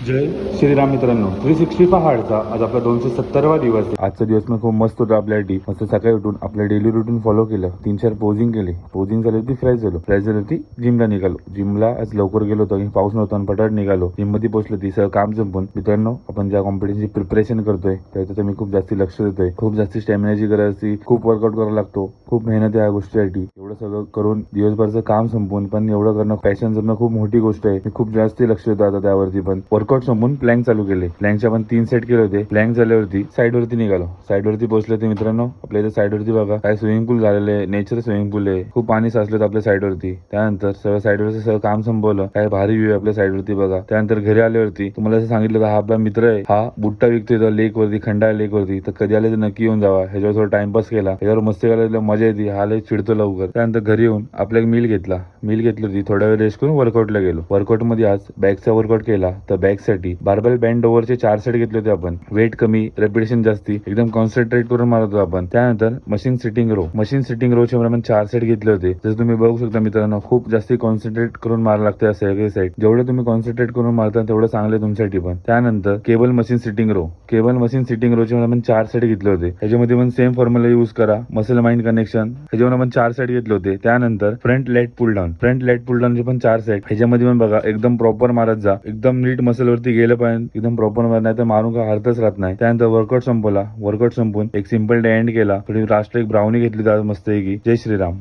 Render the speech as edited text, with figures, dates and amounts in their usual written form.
जय श्रीराम मित्रांनो, 365 हार्डचा आज आपला 270वा दिवस आहे. आजचा दिवस मी खूप मस्त होता आपल्यासाठी. मस्त सकाळी उठून आपलं डेली रुटीन फॉलो केलं. 3-4 पोजिंग केले. पोजिंग झाली होती, फ्रेश झाली होती, जिमला निघालो. जिमला आज लवकर गेलो होतो, पाऊस नव्हता आणि पटाट निघालो. जिम मध्ये पोहोचलो, ती सगळं काम संपून. मित्रांनो, आपण ज्या कॉम्पिटिशनची प्रिपरेशन करतोय त्याच्यात मी खूप जास्ती लक्ष देतोय. खूप जास्ती स्टॅमिनाची गरज असते, खूप वर्कआउट करावा लागतो, खूप मेहनत आहे या गोष्टीसाठी. एवढं सगळं करून दिवसभरचं काम संपून पण एवढं करणं, पॅशन जरणं खूप मोठी गोष्ट आहे. मी खूप जास्ती लक्ष देतो आता त्यावरती. पण वर्कआउट संपून प्लॅंक चालू केले. प्लॅंकचे आपण 3 सेट केले होते. प्लॅंक झाल्यावरती साईड वरती निघालो. साईड वरती पोहोचले ते मित्रांनो, आपल्या इथे साईड वरती बघा काय स्विमिंग पूल झालेलं आहे. नेचर स्विमिंग पूल आहे. खूप पाणी साचलं आपल्या साईड वरती. त्यानंतर सगळं साईड वरती सगळं काम संपवलं. काय भारी व्ह्यू आहे आपल्या साईड वरती बघा. त्यानंतर घरी आल्यावरती तुम्हाला असं सांगितलं का हा आपला मित्र आहे, हा बुट्टा विकतोय लेक वरती, खंडाळा लेक वरती. तर कधी आले तर नक्की येऊन जावा. ह्याच्यावर थोडा टाइमपास केला, ह्याच्यावर मस्ती करायला मजा येते. हा लय चिडतो लवकर. त्यानंतर घरी येऊन आपल्या मील घेतली होती. थोडा वेळ रेस्ट करून वर्कआउटला गेलो. वर्कआउट मध्ये आज बॅकचा वर्कआउट केला. तर बॅकसाठी बार्बल बेंड ओव्हरचे 4 सेट घेतले होते आपण. वेट कमी, रेपिटेशन जास्ती, एकदम कॉन्सन्ट्रेट करून मारत होतो आपण. त्यानंतर मशीन सिटिंग चे आपण 4 सेट घेतले होते. जसं तुम्ही बघू शकता मित्रांनो, खूप जास्ती कॉन्सन्ट्रेट करून मारायला लागते असे सगळे सेट. जेवढे तुम्ही कॉन्सन्ट्रेट करून मारता तेवढं चांगलं आहे तुमच्यासाठी पण. त्यानंतर केबल मशीन सिटिंग चे आपण 4 सेट घेतले होते. ह्याच्यामध्ये पण सेम फॉर्म्युला यूज करा. मसल माइंड कनेक्शन ह्याच्यावर आपण 4 सेट घेतले होते. त्यानंतर फ्रंट लेट पुल डाऊन चे पण 4 सेट. ह्याच्यामध्ये पण बघा एकदम प्रॉपर मारत जा. एकदम नीट मसल वरती गेलं पाहिजे, एकदम प्रॉपर मार, नाही तर मारून का अर्थच राहत नाही. त्यानंतर वर्कआउट संपवला. वर्कआउट संपून एक सिंपल डे एंड केला. थोडी लास्ट एक ब्राउनी घेतली मस्त. जय श्रीराम.